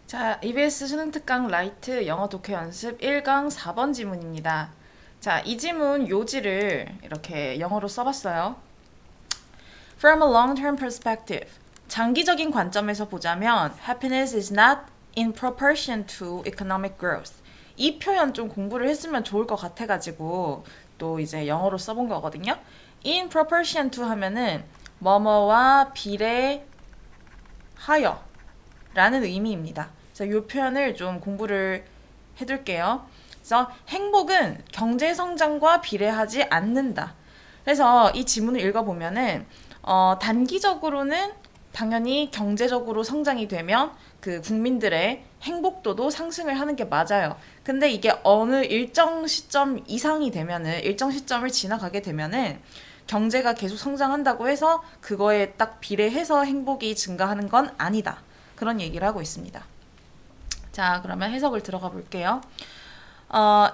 자, EBS 수능 특강 라이트 영어 독해 연습 1강 4번 지문입니다. 자, 이 지문 요지를 이렇게 영어로 써봤어요. From a long-term perspective, 장기적인 관점에서 보자면 happiness is not in proportion to economic growth. 이 표현 좀 공부를 했으면 좋을 것 같아가지고 또 이제 영어로 써본 거거든요. In proportion to 하면은 뭐뭐와 비례하여 라는 의미입니다. 그래서 이 표현을 좀 공부를 해둘게요. 그래서 행복은 경제 성장과 비례하지 않는다. 그래서 이 지문을 읽어보면은 단기적으로는 당연히 경제적으로 성장이 되면 그 국민들의 행복도도 상승을 하는 게 맞아요. 근데 이게 어느 일정 시점 이상이 되면은 일정 시점을 지나가게 되면은 경제가 계속 성장한다고 해서 그거에 딱 비례해서 행복이 증가하는 건 아니다. 그런 얘기를 하고 있습니다. 자, 그러면 해석을 들어가 볼게요.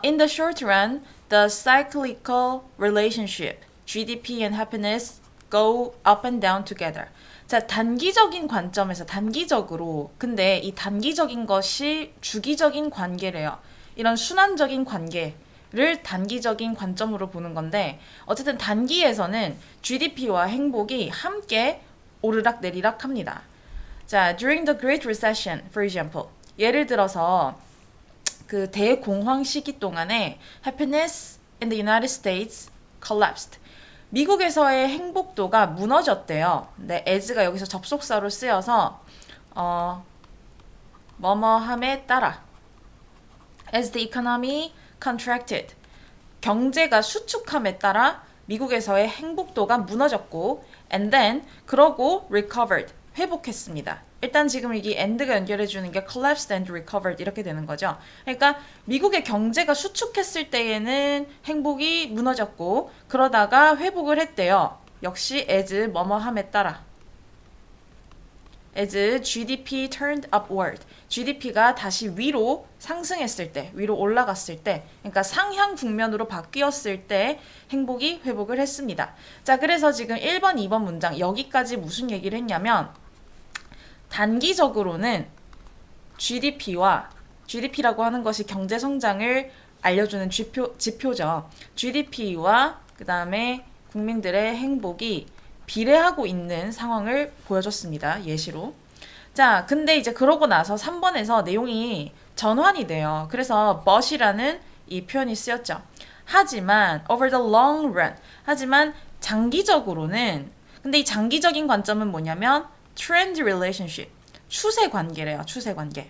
In the short run, the cyclical relationship, GDP and happiness go up and down together. 자, 단기적인 관점에서 단기적으로, 근데 이 단기적인 것이 주기적인 관계래요. 이런 순환적인 관계를 단기적인 관점으로 보는 건데, 어쨌든 단기에서는 GDP와 행복이 함께 오르락 내리락 합니다. 자, during the Great Recession, for example, 예를 들어서 그 대공황 시기 동안에 happiness in the United States collapsed. 미국에서의 행복도가 무너졌대요. 네, as가 여기서 접속사로 쓰여서 뭐뭐함에 따라 as the economy contracted. 경제가 수축함에 따라 미국에서의 행복도가 무너졌고 and then 그러고 recovered. 회복했습니다. 일단 지금 이게 and가 연결해주는 게 collapsed and recovered 이렇게 되는 거죠. 그러니까 미국의 경제가 수축했을 때에는 행복이 무너졌고 그러다가 회복을 했대요. 역시 as 뭐뭐함에 따라 as GDP turned upward. GDP가 다시 위로 상승했을 때, 위로 올라갔을 때, 그러니까 상향 국면으로 바뀌었을 때 행복이 회복을 했습니다. 자, 그래서 지금 1번, 2번 문장 여기까지 무슨 얘기를 했냐면 단기적으로는 GDP라고 하는 것이 경제 성장을 알려주는 지표죠. GDP와 그 다음에 국민들의 행복이 비례하고 있는 상황을 보여줬습니다. 예시로. 자, 근데 이제 그러고 나서 3번에서 내용이 전환이 돼요. 그래서 but이라는 이 표현이 쓰였죠. 하지만 over the long run, 하지만 장기적으로는, 근데 이 장기적인 관점은 뭐냐면 trend relationship, 추세 관계래요. 추세 관계.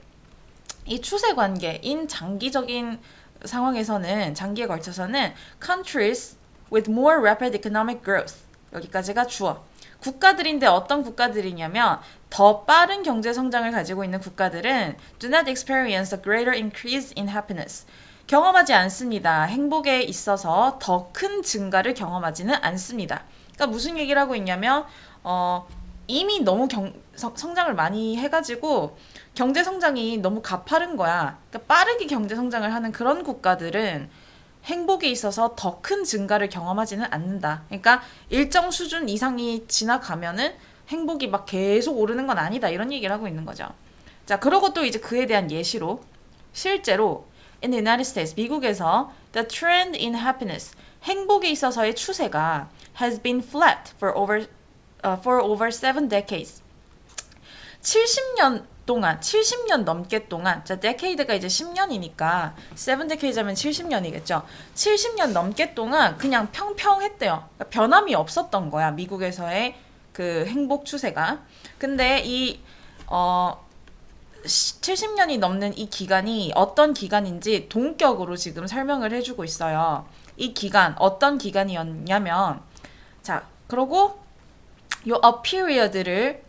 이 추세 관계인 장기적인 상황에서는 장기에 걸쳐서는 countries with more rapid economic growth 여기까지가 주어. 국가들인데 어떤 국가들이냐면 더 빠른 경제 성장을 가지고 있는 국가들은 do not experience a greater increase in happiness. 경험하지 않습니다. 행복에 있어서 더 큰 증가를 경험하지는 않습니다. 그러니까 무슨 얘기를 하고 있냐면 이미 너무 성장을 많이 해가지고 경제 성장이 너무 가파른 거야. 그러니까 빠르게 경제 성장을 하는 그런 국가들은 행복에 있어서 더 큰 증가를 경험하지는 않는다. 그러니까 일정 수준 이상이 지나가면은 행복이 막 계속 오르는 건 아니다. 이런 얘기를 하고 있는 거죠. 자, 그러고 또 이제 그에 대한 예시로 실제로 in the United States, 미국에서 the trend in happiness, 행복에 있어서의 추세가 has been flat for over 7 decades. 70년 동안, 70년 넘게 동안, 자, decade가 이제 10년이니까 7 decades 하면 70년이겠죠. 70년 넘게 동안 그냥 평평했대요. 그러니까 변함이 없었던 거야, 미국에서의 그 행복 추세가. 근데 이 70년이 넘는 이 기간이 어떤 기간인지 동격으로 지금 설명을 해주고 있어요. 이 기간, 어떤 기간이었냐면, 자, 그러고 요 a period를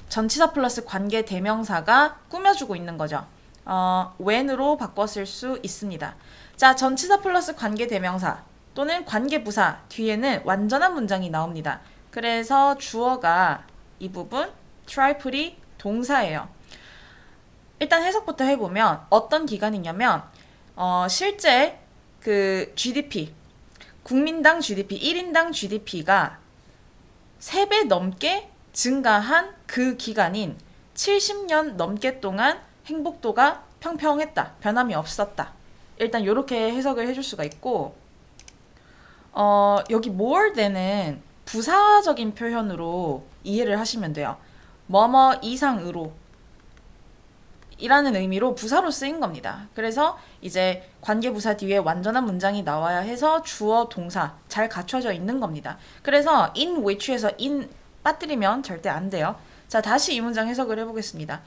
전치사 플러스 관계 대명사가 꾸며주고 있는 거죠. when으로 바꿨을 수 있습니다. 자, 전치사 플러스 관계 대명사 또는 관계 부사 뒤에는 완전한 문장이 나옵니다. 그래서 주어가 이 부분 triple이 동사예요. 일단 해석부터 해보면 어떤 기간이냐면 실제 그 GDP, 국민당 GDP, 1인당 GDP가 3배 넘게 증가한 그 기간인 70년 넘게 동안 행복도가 평평했다. 변함이 없었다. 일단 이렇게 해석을 해줄 수가 있고 여기 more than은 부사적인 표현으로 이해를 하시면 돼요. 뭐뭐 이상으로 이라는 의미로 부사로 쓰인 겁니다. 그래서 이제 관계부사 뒤에 완전한 문장이 나와야 해서 주어, 동사 잘 갖춰져 있는 겁니다. 그래서 in which에서 in 빠뜨리면 절대 안 돼요. 자, 다시 이 문장 해석을 해보겠습니다.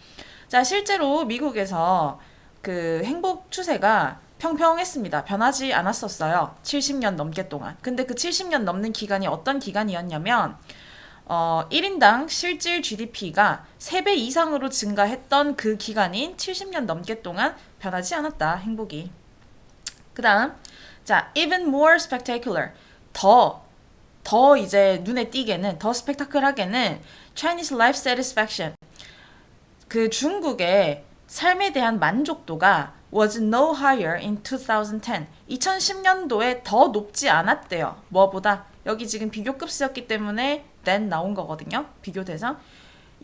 자, 실제로 미국에서 그 행복 추세가 평평했습니다. 변하지 않았었어요. 70년 넘게 동안. 근데 그 70년 넘는 기간이 어떤 기간이었냐면 1인당 실질 GDP가 3배 이상으로 증가했던 그 기간인 70년 넘게 동안 변하지 않았다. 행복이. 그 다음, 자, even more spectacular. 더 이제 눈에 띄게는, 더 스펙타클하게는 Chinese life satisfaction. 그 중국의 삶에 대한 만족도가 was no higher in 2010. 2010년도에 더 높지 않았대요. 뭐보다? 여기 지금 비교급 쓰였기 때문에 then 나온 거거든요. 비교 대상.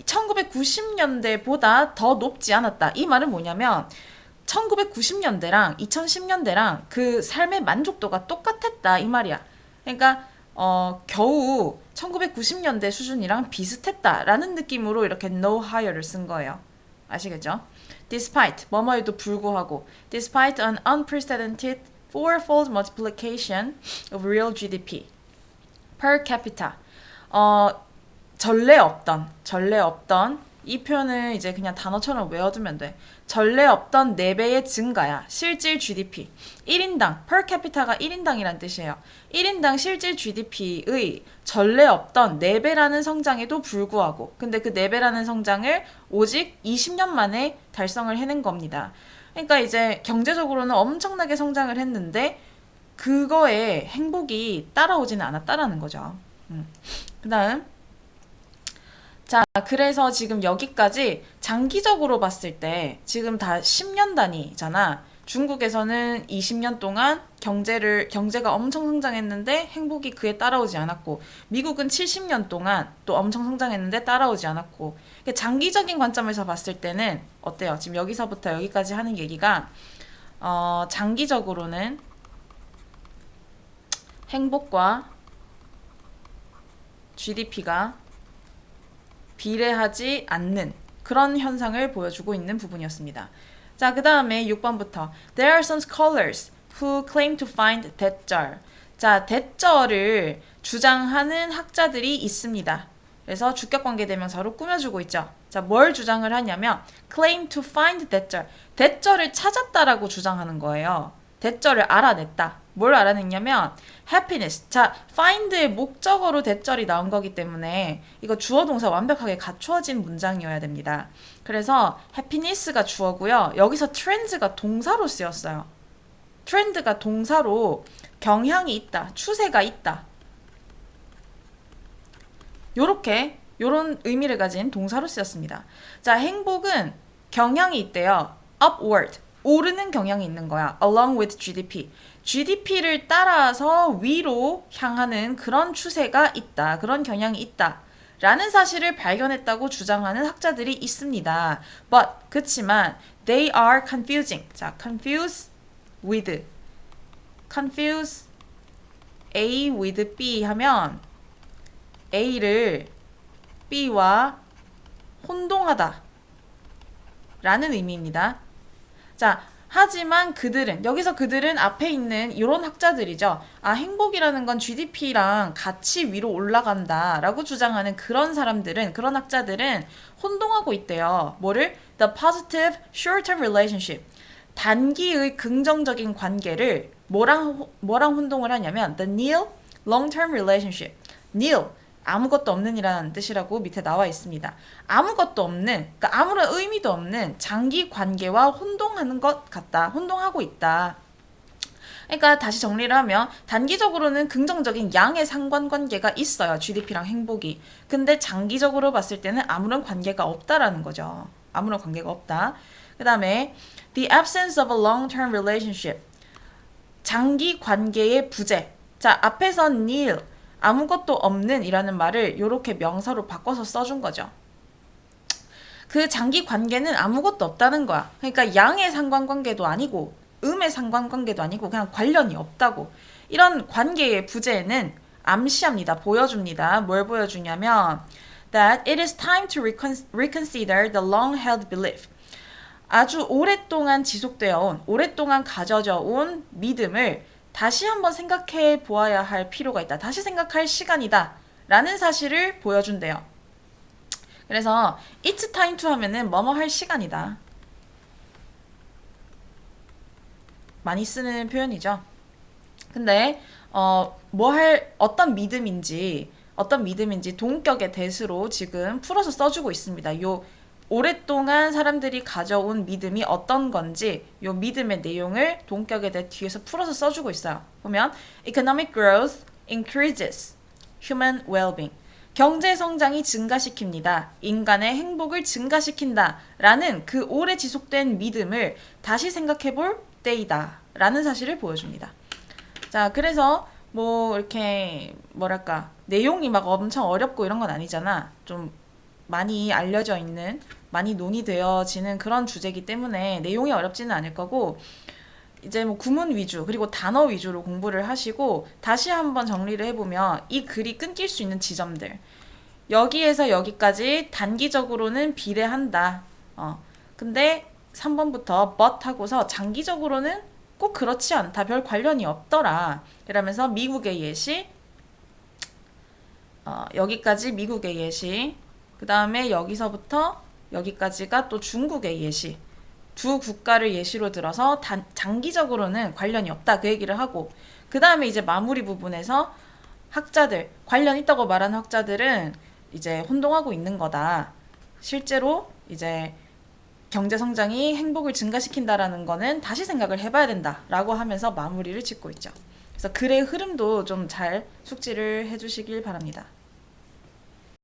1990년대보다 더 높지 않았다. 이 말은 뭐냐면 1990년대랑 2010년대랑 그 삶의 만족도가 똑같았다. 이 말이야. 그러니까 겨우 1990년대 수준이랑 비슷했다라는 느낌으로 이렇게 no higher를 쓴 거예요. 아시겠죠? Despite, 뭐뭐에도 불구하고 Despite an unprecedented fourfold multiplication of real GDP per capita. 전례 없던 이 표현은 이제 그냥 단어처럼 외워두면 돼. 전례 없던 4배의 증가야. 실질 GDP. 1인당, per capita가 1인당이란 뜻이에요. 1인당 실질 GDP의 전례 없던 4배라는 성장에도 불구하고 근데 그 4배라는 성장을 오직 20년 만에 달성을 해낸 겁니다. 그러니까 이제 경제적으로는 엄청나게 성장을 했는데 그거에 행복이 따라오지는 않았다라는 거죠. 그 다음 자, 그래서 지금 여기까지 장기적으로 봤을 때 지금 다 10년 단위잖아. 중국에서는 20년 동안 경제가 엄청 성장했는데 행복이 그에 따라오지 않았고 미국은 70년 동안 또 엄청 성장했는데 따라오지 않았고 장기적인 관점에서 봤을 때는 어때요? 지금 여기서부터 여기까지 하는 얘기가 장기적으로는 행복과 GDP가 비례하지 않는 그런 현상을 보여주고 있는 부분이었습니다. 자, 그 다음에 6번부터 There are some scholars who claim to find 대절. 자, 대절을 주장하는 학자들이 있습니다. 그래서 주격관계대명사로 꾸며주고 있죠. 자, 뭘 주장을 하냐면 claim to find 대절. 대절을 찾았다라고 주장하는 거예요. 대절을 알아냈다. 뭘 알아냈냐면 happiness. 자, find의 목적어로 대절이 나온 거기 때문에 이거 주어 동사 완벽하게 갖추어진 문장이어야 됩니다. 그래서 happiness가 주어고요. 여기서 trends가 동사로 쓰였어요. trend가 동사로 경향이 있다. 추세가 있다. 요런 의미를 가진 동사로 쓰였습니다. 자, 행복은 경향이 있대요. upward. 오르는 경향이 있는 거야. along with GDP. GDP를 따라서 위로 향하는 그런 추세가 있다. 그런 경향이 있다. 라는 사실을 발견했다고 주장하는 학자들이 있습니다. But, 그치만 they are confusing. 자, confuse A with B 하면 A를 B와 혼동하다 라는 의미입니다. 자, 하지만 여기서 그들은 앞에 있는 이런 학자들이죠. 아, 행복이라는 건 GDP랑 같이 위로 올라간다 라고 주장하는 그런 학자들은 혼동하고 있대요. 뭐를? The positive short-term relationship. 단기의 긍정적인 관계를 뭐랑 혼동을 하냐면 the nil long-term relationship. nil 아무것도 없는 이라는 뜻이라고 밑에 나와 있습니다. 아무것도 없는, 그러니까 아무런 의미도 없는 장기 관계와 혼동하는 것 같다. 혼동하고 있다. 그러니까 다시 정리를 하면 단기적으로는 긍정적인 양의 상관관계가 있어요. GDP랑 행복이. 근데 장기적으로 봤을 때는 아무런 관계가 없다라는 거죠. 아무런 관계가 없다. 그 다음에 the absence of a long-term relationship. 장기 관계의 부재. 자, 앞에서 nil 아무것도 없는 이라는 말을 이렇게 명사로 바꿔서 써준 거죠. 그 장기 관계는 아무것도 없다는 거야. 그러니까 양의 상관관계도 아니고 음의 상관관계도 아니고 그냥 관련이 없다고. 이런 관계의 부재는 암시합니다. 보여줍니다. 뭘 보여주냐면 that it is time to reconsider the long-held belief. 아주 오랫동안 지속되어 온, 오랫동안 가져져 온 믿음을 다시 한번 생각해 보아야 할 필요가 있다. 다시 생각할 시간이다. 라는 사실을 보여준대요. 그래서 it's time to 하면은 뭐뭐 할 시간이다. 많이 쓰는 표현이죠. 근데 어떤 믿음인지 동격의 대수로 지금 풀어서 써주고 있습니다. 요 오랫동안 사람들이 가져온 믿음이 어떤 건지 요 믿음의 내용을 동격의 대 뒤에서 풀어서 써주고 있어요. 보면 economic growth increases human well-being. 경제 성장이 증가시킵니다. 인간의 행복을 증가시킨다. 라는 그 오래 지속된 믿음을 다시 생각해 볼 때이다. 라는 사실을 보여줍니다. 자, 그래서 뭐 이렇게 뭐랄까 내용이 막 엄청 어렵고 이런 건 아니잖아. 좀 많이 알려져 있는, 많이 논의되어지는 그런 주제이기 때문에 내용이 어렵지는 않을 거고, 이제 뭐 구문 위주 그리고 단어 위주로 공부를 하시고 다시 한번 정리를 해보면 이 글이 끊길 수 있는 지점들, 여기에서 여기까지 단기적으로는 비례한다. 근데 3번부터 but 하고서 장기적으로는 꼭 그렇지 않다. 별 관련이 없더라. 이러면서 미국의 예시, 여기까지 미국의 예시, 그 다음에 여기서부터 여기까지가 또 중국의 예시, 두 국가를 예시로 들어서 장기적으로는 관련이 없다. 그 얘기를 하고, 그 다음에 이제 마무리 부분에서 학자들, 관련 있다고 말하는 학자들은 이제 혼동하고 있는 거다. 실제로 이제 경제 성장이 행복을 증가시킨다라는 거는 다시 생각을 해봐야 된다라고 하면서 마무리를 짓고 있죠. 그래서 글의 흐름도 좀 잘 숙지를 해주시길 바랍니다.